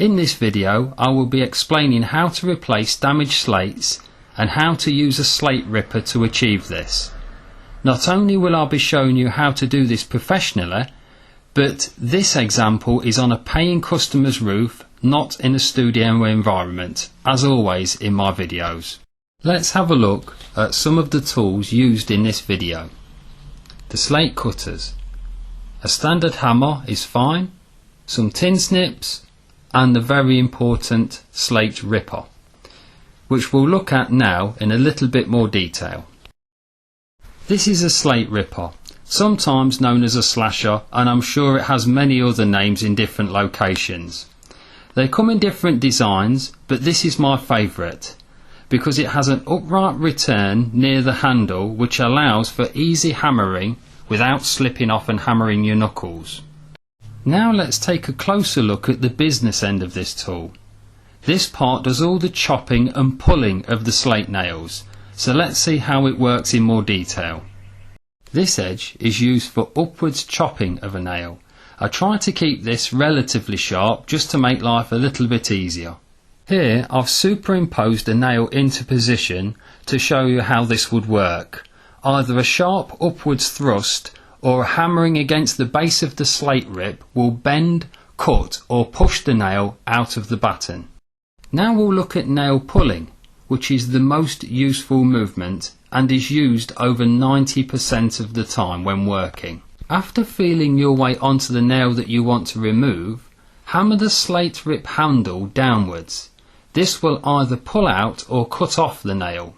In this video I will be explaining how to replace damaged slates and how to use a slate ripper to achieve this. Not only will I be showing you how to do this professionally, but this example is on a paying customer's roof, not in a studio environment, as always in my videos. Let's have a look at some of the tools used in this video. The slate cutters. A standard hammer is fine, some tin snips, and the very important slate ripper, which we'll look at now in a little bit more detail. This is a slate ripper, sometimes known as a slasher, and I'm sure it has many other names in different locations. They come in different designs, but this is my favourite because it has an upright return near the handle which allows for easy hammering without slipping off and hammering your knuckles. Now let's take a closer look at the business end of this tool. This part does all the chopping and pulling of the slate nails, so let's see how it works in more detail. This edge is used for upwards chopping of a nail. I try to keep this relatively sharp just to make life a little bit easier. Here I've superimposed a nail into position to show you how this would work. Either a sharp upwards thrust or hammering against the base of the slate rip will bend, cut or push the nail out of the batten. Now we'll look at nail pulling, which is the most useful movement and is used over 90% of the time when working. After feeling your way onto the nail that you want to remove, hammer the slate rip handle downwards. This will either pull out or cut off the nail.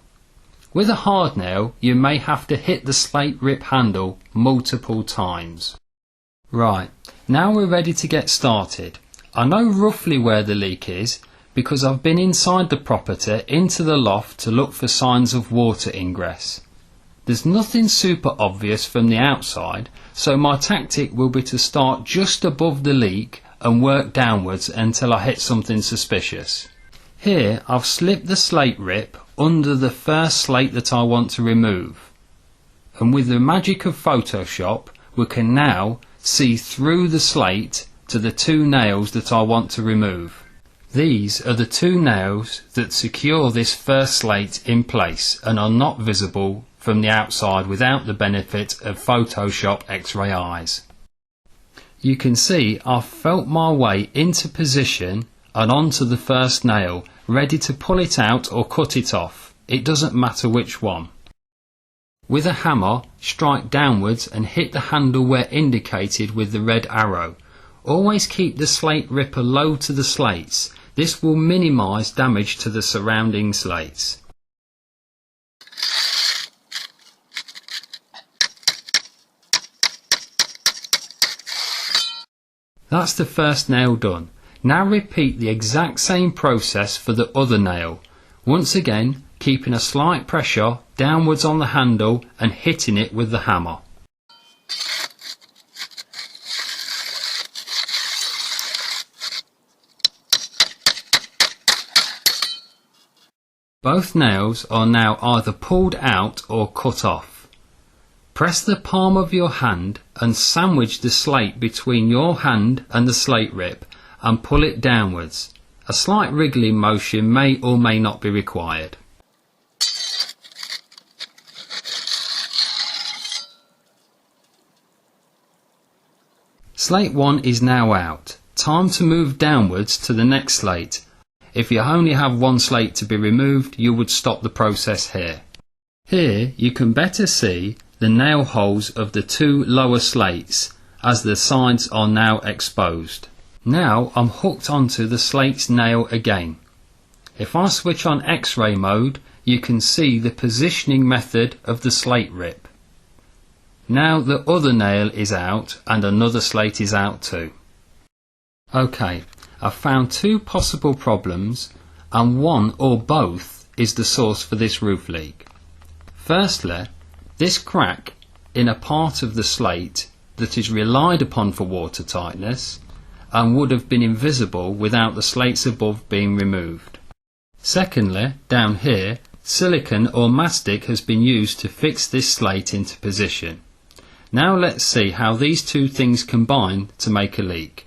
With a hard nail, you may have to hit the slate rip handle multiple times. Right, now we're ready to get started. I know roughly where the leak is because I've been inside the property into the loft to look for signs of water ingress. There's nothing super obvious from the outside, so my tactic will be to start just above the leak and work downwards until I hit something suspicious. Here I've slipped the slate rip under the first slate that I want to remove, and with the magic of Photoshop we can now see through the slate to the two nails that I want to remove. These are the two nails that secure this first slate in place and are not visible from the outside without the benefit of Photoshop X-ray eyes. You can see I've felt my way into position and onto the first nail, ready to pull it out or cut it off. It doesn't matter which one. With a hammer, strike downwards and hit the handle where indicated with the red arrow. Always keep the slate ripper low to the slates. This will minimise damage to the surrounding slates. That's the first nail done. Now repeat the exact same process for the other nail. Once again, keeping a slight pressure downwards on the handle and hitting it with the hammer. Both nails are now either pulled out or cut off. Press the palm of your hand and sandwich the slate between your hand and the slate rip and pull it downwards. A slight wriggling motion may or may not be required. Slate 1 is now out. Time to move downwards to the next slate. If you only have one slate to be removed, you would stop the process here. Here you can better see the nail holes of the two lower slates as the sides are now exposed. Now I'm hooked onto the slate's nail again. If I switch on X-ray mode, you can see the positioning method of the slate rip. Now the other nail is out and another slate is out too. Okay, I've found two possible problems and one or both is the source for this roof leak. Firstly, this crack in a part of the slate that is relied upon for water tightness and would have been invisible without the slates above being removed. Secondly, down here, silicone or mastic has been used to fix this slate into position. Now let's see how these two things combine to make a leak.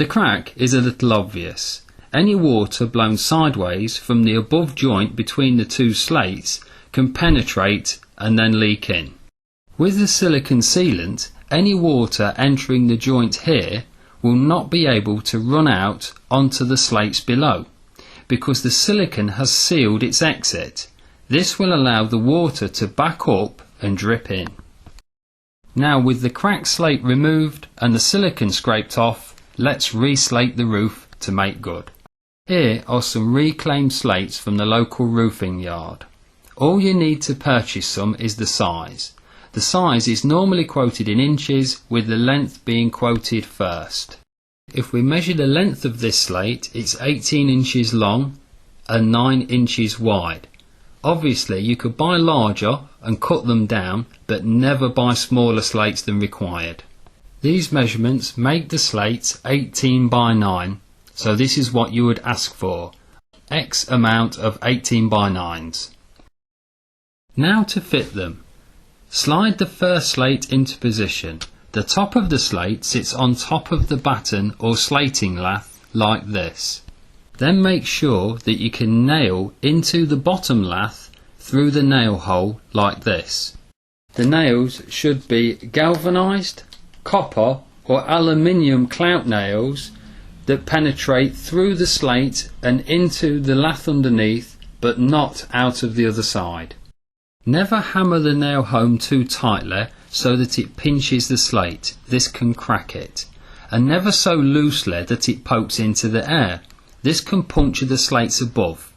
The crack is a little obvious. Any water blown sideways from the above joint between the two slates can penetrate and then leak in. With the silicone sealant, any water entering the joint here will not be able to run out onto the slates below, because the silicone has sealed its exit. This will allow the water to back up and drip in. Now, with the cracked slate removed and the silicone scraped off, let's reslate the roof to make good. Here are some reclaimed slates from the local roofing yard. All you need to purchase some is the size. The size is normally quoted in inches, with the length being quoted first. If we measure the length of this slate, it's 18 inches long and 9 inches wide. Obviously you could buy larger and cut them down, but never buy smaller slates than required. These measurements make the slates 18 by 9, so this is what you would ask for, X amount of 18 by 9s. Now to fit them. Slide the first slate into position. The top of the slate sits on top of the batten or slating lath like this. Then make sure that you can nail into the bottom lath through the nail hole like this. The nails should be galvanized, copper or aluminium clout nails that penetrate through the slate and into the lath underneath, but not out of the other side. Never hammer the nail home too tightly so that it pinches the slate. This can crack it. And never so loosely that it pokes into the air. This can puncture the slates above.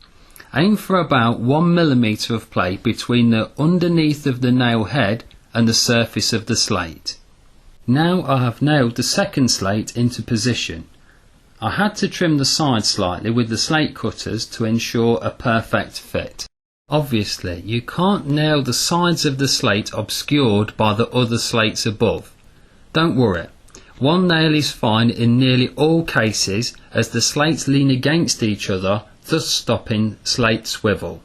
Aim for about 1 millimetre of play between the underneath of the nail head and the surface of the slate. Now I have nailed the second slate into position. I had to trim the sides slightly with the slate cutters to ensure a perfect fit. Obviously, you can't nail the sides of the slate obscured by the other slates above. Don't worry, one nail is fine in nearly all cases as the slates lean against each other, thus stopping slate swivel.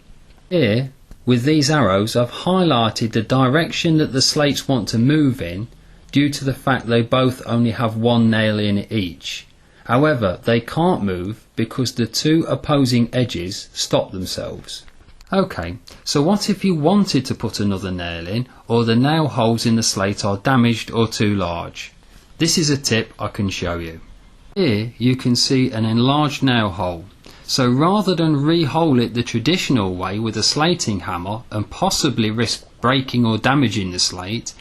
Here, with these arrows, I've highlighted the direction that the slates want to move in due to the fact they both only have one nail in each. However, they can't move because the two opposing edges stop themselves. Okay, so what if you wanted to put another nail in, or the nail holes in the slate are damaged or too large? This is a tip I can show you. Here you can see an enlarged nail hole. So rather than re-hole it the traditional way with a slating hammer and possibly risk breaking or damaging the slate,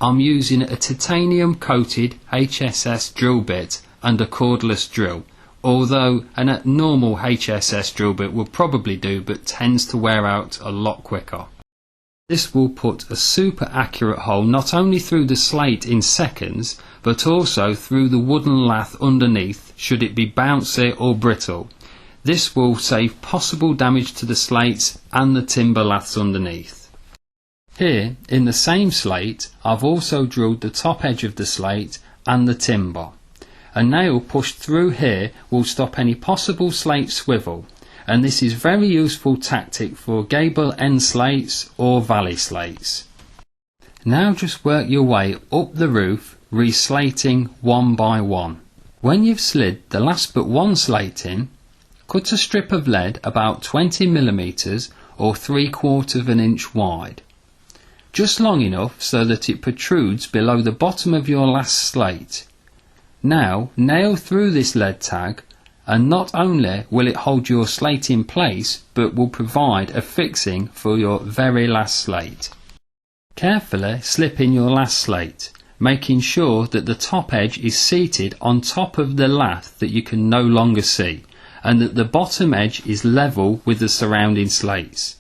I'm using a titanium coated HSS drill bit and a cordless drill. Although a normal HSS drill bit will probably do, but tends to wear out a lot quicker. This will put a super accurate hole not only through the slate in seconds, but also through the wooden lath underneath should it be bouncy or brittle. This will save possible damage to the slates and the timber laths underneath. Here, in the same slate, I've also drilled the top edge of the slate and the timber. A nail pushed through here will stop any possible slate swivel, and this is very useful tactic for gable end slates or valley slates. Now just work your way up the roof, reslating one by one. When you've slid the last but one slate in, cut a strip of lead about 20 millimeters or 3/4 of an inch wide, just long enough so that it protrudes below the bottom of your last slate. Now nail through this lead tag, and not only will it hold your slate in place, but will provide a fixing for your very last slate. Carefully slip in your last slate, making sure that the top edge is seated on top of the lath that you can no longer see, and that the bottom edge is level with the surrounding slates.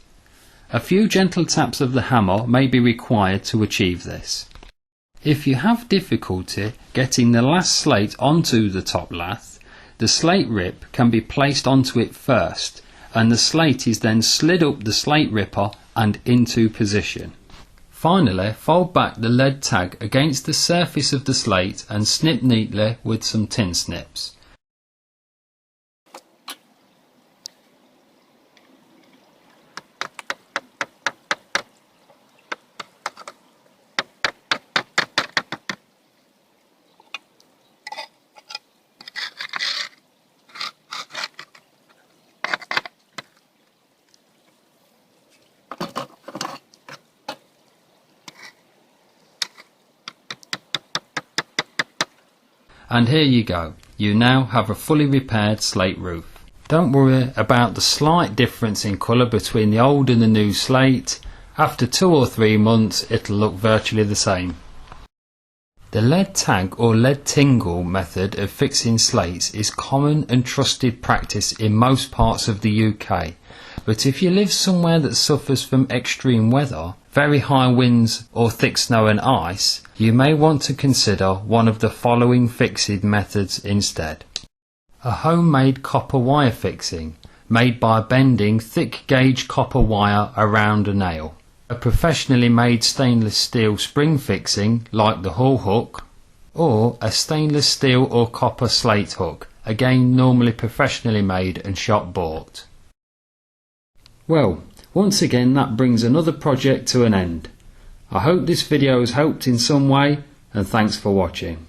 A few gentle taps of the hammer may be required to achieve this. If you have difficulty getting the last slate onto the top lath, the slate rip can be placed onto it first, and the slate is then slid up the slate ripper and into position. Finally, fold back the lead tag against the surface of the slate and snip neatly with some tin snips. And here you go, you now have a fully repaired slate roof. Don't worry about the slight difference in colour between the old and the new slate. After 2 or 3 months it'll look virtually the same. The lead tag or lead tingle method of fixing slates is common and trusted practice in most parts of the UK, but if you live somewhere that suffers from extreme weather, very high winds or thick snow and ice, you may want to consider one of the following fixing methods instead. A homemade copper wire fixing, made by bending thick gauge copper wire around a nail. A professionally made stainless steel spring fixing like the Hull hook, or a stainless steel or copper slate hook, again normally professionally made and shop bought. Well, once again that brings another project to an end. I hope this video has helped in some way, and thanks for watching.